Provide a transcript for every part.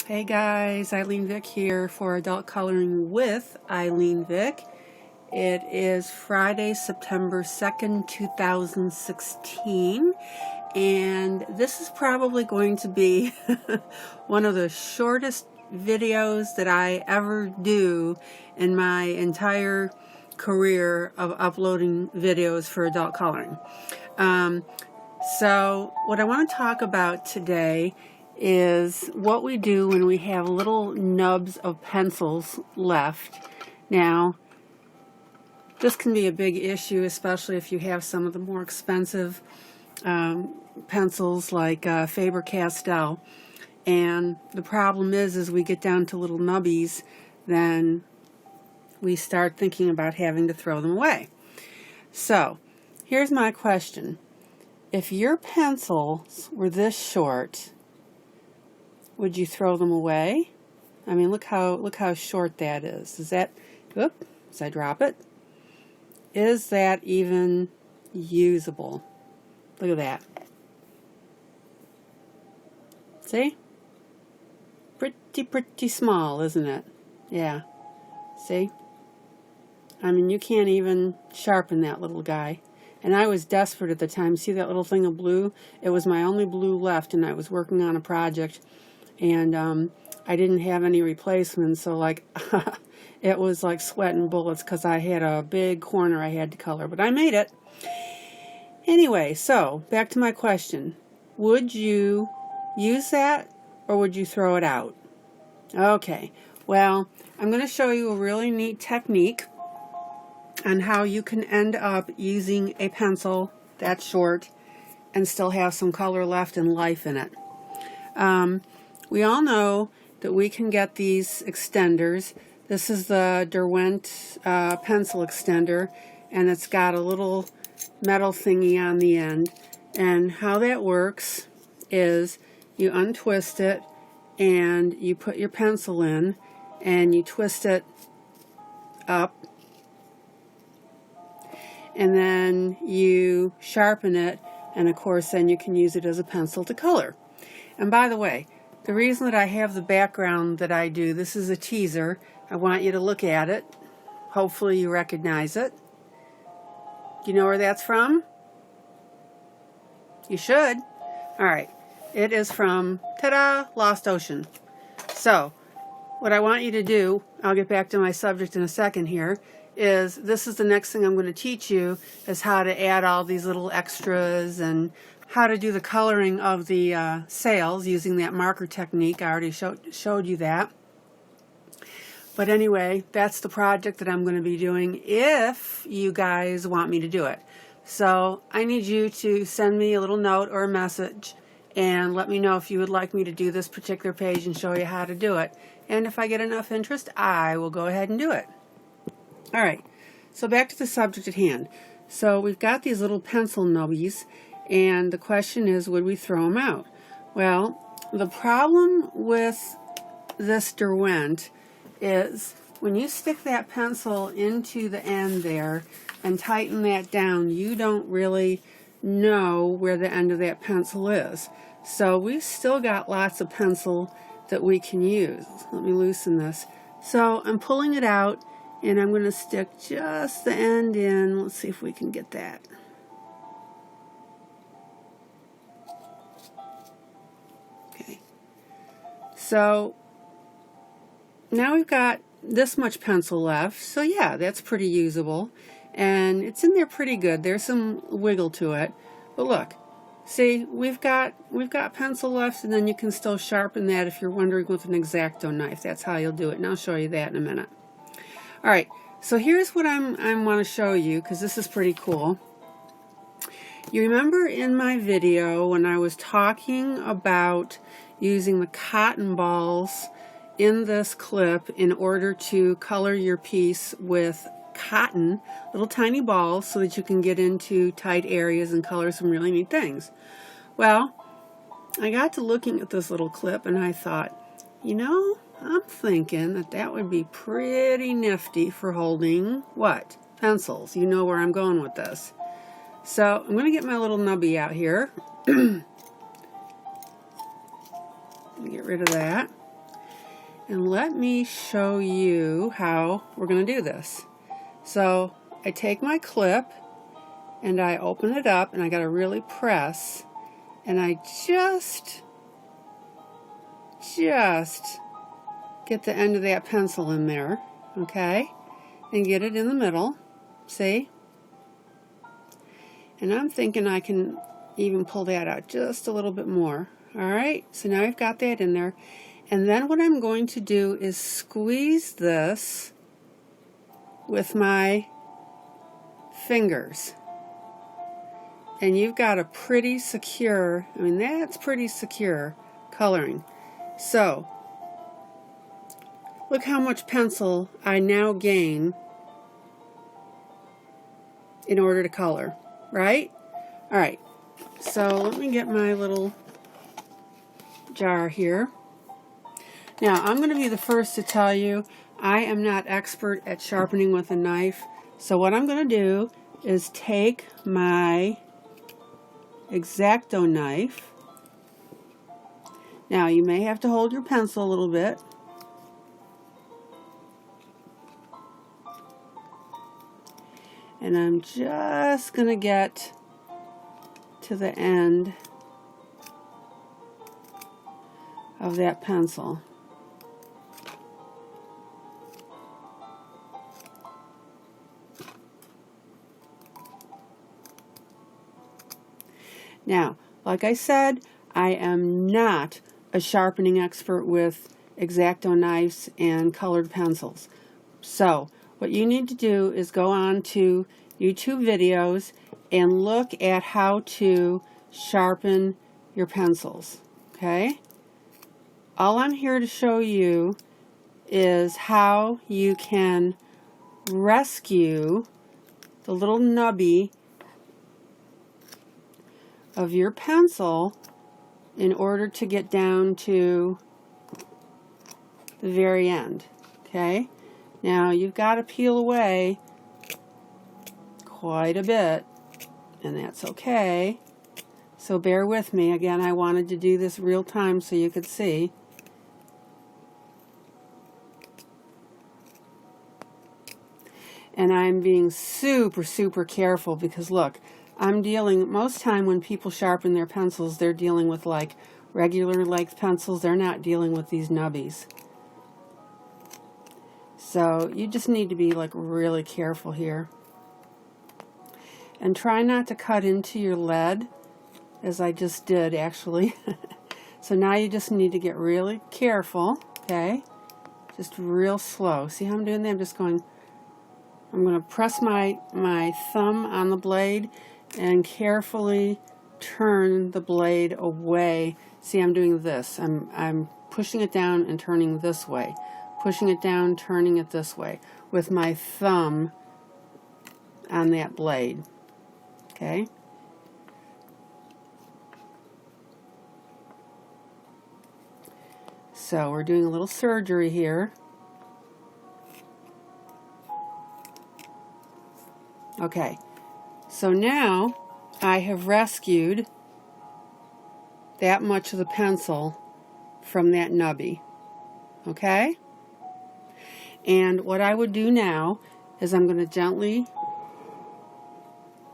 Hey guys, ILene Vick here for Adult Coloring with ILene Vick. It is Friday, September 2nd, 2016, and this is probably going to be one of the shortest videos that I ever do in my entire career of uploading videos for adult coloring. So what I want to talk about today is what we do when we have little nubs of pencils left. Now, this can be a big issue, especially if you have some of the more expensive pencils like Faber-Castell. And the problem is we get down to little nubbies, then we start thinking about having to throw them away. So, here's my question. If your pencils were this short, would you throw them away? I mean, look how short that is. Is that, whoop, as I drop it, is that even usable? Look at that. See? Pretty small, isn't it? Yeah. See? I mean, you can't even sharpen that little guy. And I was desperate at the time. See that little thing of blue? It was my only blue left, and I was working on a project, and I didn't have any replacements, so like it was like sweating bullets because I had a big corner I had to color, but I made it. Anyway, so back to my question. Would you use that, or would you throw it out? Okay, well, I'm going to show you a really neat technique on how you can end up using a pencil that short and still have some color left and life in it. We all know that we can get these extenders. This is the Derwent pencil extender, and it's got a little metal thingy on the end. And how that works is you untwist it and you put your pencil in and you twist it up, and then you sharpen it, and of course then you can use it as a pencil to color. And by the way, the reason that I have the background that I do, this is a teaser. I want you to look at it. Hopefully you recognize it. Do you know where that's from? You should. Alright, it is from, ta-da, Lost Ocean. So, what I want you to do, I'll get back to my subject in a second here, is this is the next thing I'm going to teach you, is how to add all these little extras and how to do the coloring of the sails using that marker technique. I already showed you that. But anyway, that's the project that I'm going to be doing if you guys want me to do it. So I need you to send me a little note or a message and let me know if you would like me to do this particular page and show you how to do it. And if I get enough interest, I will go ahead and do it. Alright, so back to the subject at hand. So we've got these little pencil nubbies, and the question is, would we throw them out? Well, the problem with this Derwent is when you stick that pencil into the end there and tighten that down, you don't really know where the end of that pencil is. So we've still got lots of pencil that we can use. Let me loosen this. So I'm pulling it out, and I'm going to stick just the end in. Let's see if we can get that. Okay. So now we've got this much pencil left. So yeah, that's pretty usable. And it's in there pretty good. There's some wiggle to it. But look, see, we've got pencil left, and then you can still sharpen that if you're wondering with an X-Acto knife. That's how you'll do it. And I'll show you that in a minute. Alright, so here's what I want to show you, because this is pretty cool. You remember in my video when I was talking about using the cotton balls in this clip in order to color your piece with cotton, little tiny balls, so that you can get into tight areas and color some really neat things. Well, I got to looking at this little clip and I thought, you know, I'm thinking that that would be pretty nifty for holding, what? Pencils. You know where I'm going with this. So I'm going to get my little nubby out here. Get rid of that. And let me show you how we're going to do this. So I take my clip and I open it up, and I got to really press, and I just get the end of that pencil in there, okay, and get it in the middle, see? And I'm thinking I can even pull that out just a little bit more. All right, so now I've got that in there. And then what I'm going to do is squeeze this with my fingers. And you've got a pretty secure, I mean, that's pretty secure coloring. So, look how much pencil I now gain in order to color, right? All right, so let me get my little jar here. Now, I'm going to be the first to tell you, I am not expert at sharpening with a knife. So what I'm going to do is take my X-Acto knife. Now, you may have to hold your pencil a little bit. And I'm just going to get to the end of that pencil. Now, like I said, I am not a sharpening expert with X-Acto knives and colored pencils. So, what you need to do is go on to YouTube videos and look at how to sharpen your pencils, okay? All I'm here to show you is how you can rescue the little nubby of your pencil in order to get down to the very end, okay? Now you've got to peel away quite a bit, and that's okay. So bear with me. Again, I wanted to do this real time so you could see. And I'm being super careful because look, I'm dealing, most time when people sharpen their pencils, they're dealing with like regular length pencils. They're not dealing with these nubbies. So you just need to be like really careful here. And try not to cut into your lead, as I just did actually. So now you just need to get really careful, okay? Just real slow. See how I'm doing that? I'm just going, I'm going to press my thumb on the blade and carefully turn the blade away. See, I'm doing this. I'm pushing it down and turning this way. Pushing it down, turning it this way with my thumb on that blade. Okay? So we're doing a little surgery here. Okay. So now I have rescued that much of the pencil from that nubby. Okay? And what I would do now is I'm going to gently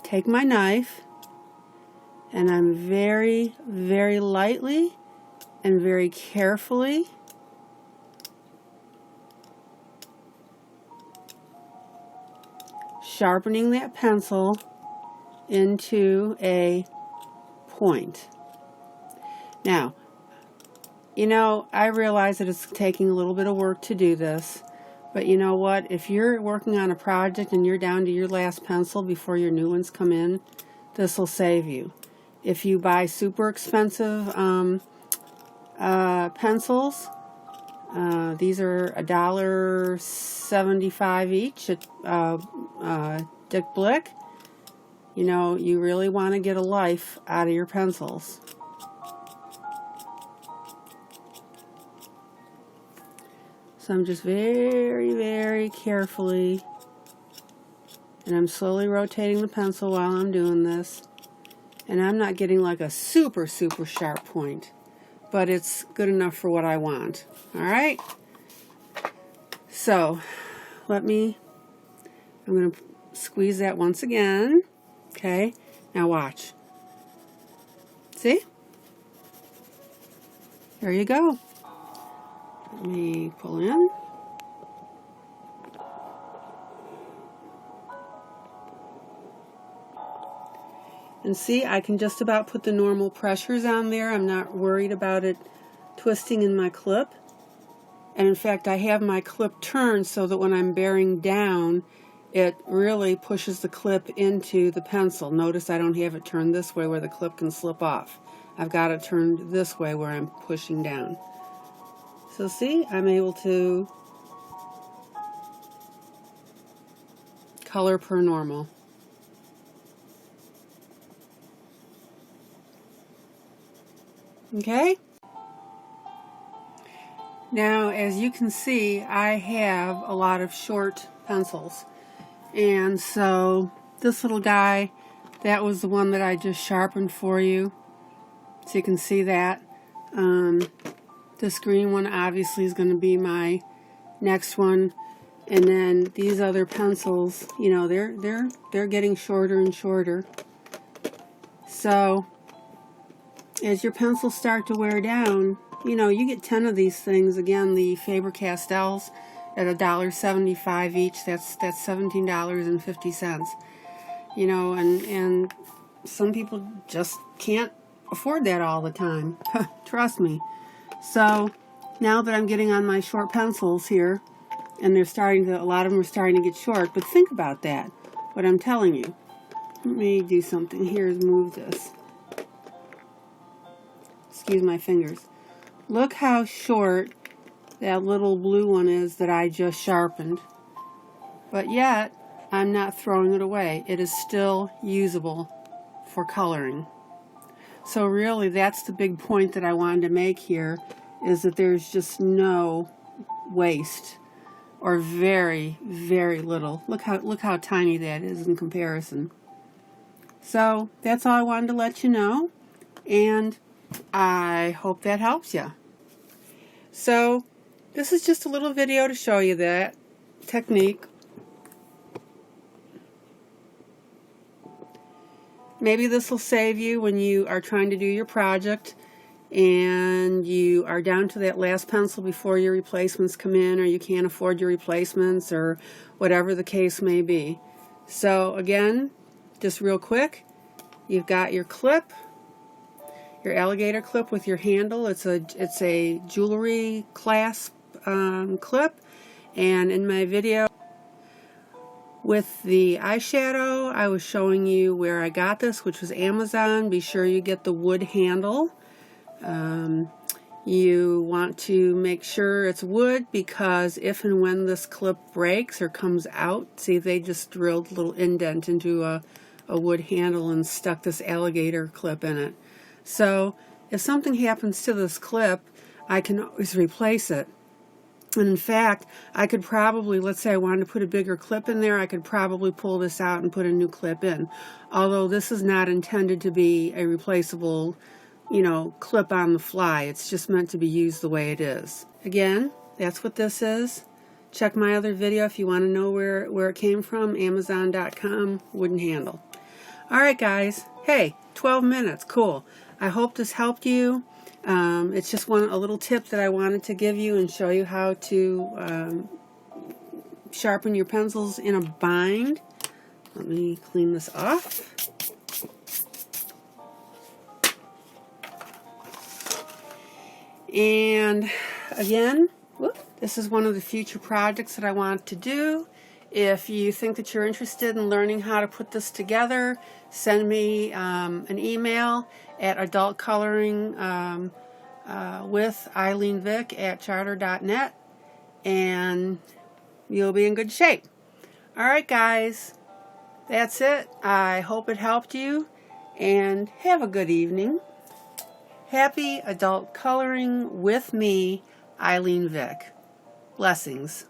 take my knife, and I'm very lightly and very carefully sharpening that pencil into a point. Now, you know, I realize that it's taking a little bit of work to do this, but you know what? If you're working on a project and you're down to your last pencil before your new ones come in, this will save you. If you buy super expensive pencils, these are $1.75 each at Dick Blick. You know, you really want to get a life out of your pencils. So I'm just very carefully, and I'm slowly rotating the pencil while I'm doing this. And I'm not getting like a super sharp point, but it's good enough for what I want. All right? So I'm going to squeeze that once again. Okay, now watch. See? There you go. Let me pull in. And see, I can just about put the normal pressures on there. I'm not worried about it twisting in my clip. And in fact, I have my clip turned so that when I'm bearing down, it really pushes the clip into the pencil. Notice I don't have it turned this way where the clip can slip off. I've got it turned this way where I'm pushing down. So see, I'm able to color per normal. Okay? Now, as you can see, I have a lot of short pencils. And so this little guy, that was the one that I just sharpened for you. So you can see that. This green one obviously is going to be my next one. And then these other pencils, you know, they're getting shorter and shorter. So as your pencils start to wear down, you know, you get 10 of these things. Again, the Faber-Castells at $1.75 each. That's $17.50. You know, and some people just can't afford that all the time. Trust me. So now that I'm getting on my short pencils here, and a lot of them are starting to get short, but think about that, what I'm telling you. Let me do something here is move this. Excuse my fingers. Look how short that little blue one is that I just sharpened. But yet, I'm not throwing it away. It is still usable for coloring. So really, that's the big point that I wanted to make here, is that there's just no waste, or very, very little. Look how tiny that is in comparison. So that's all I wanted to let you know, and I hope that helps you. So this is just a little video to show you that technique. Maybe this will save you when you are trying to do your project and you are down to that last pencil before your replacements come in, or you can't afford your replacements, or whatever the case may be. So again, just real quick, you've got your clip, your alligator clip with your handle. It's a jewelry clasp clip, and in my video with the eyeshadow, I was showing you where I got this, which was Amazon. Be sure you get the wood handle. You want to make sure it's wood, because if and when this clip breaks or comes out, see, they just drilled a little indent into a wood handle and stuck this alligator clip in it. So if something happens to this clip, I can always replace it. And in fact, I could probably, let's say I wanted to put a bigger clip in there, I could probably pull this out and put a new clip in. Although this is not intended to be a replaceable, you know, clip on the fly. It's just meant to be used the way it is. Again, that's what this is. Check my other video if you want to know where it came from. Amazon.com, wooden handle. Alright guys, hey, 12 minutes, cool. I hope this helped you. It's just a little tip that I wanted to give you and show you how to sharpen your pencils in a bind. Let me clean this off. And again, this is one of the future projects that I want to do. If you think that you're interested in learning how to put this together, send me an email at adultcoloring with ILene Vick at charter.net, and you'll be in good shape. Alright guys, that's it. I hope it helped you, and have a good evening. Happy adult coloring with me, ILene Vick. Blessings.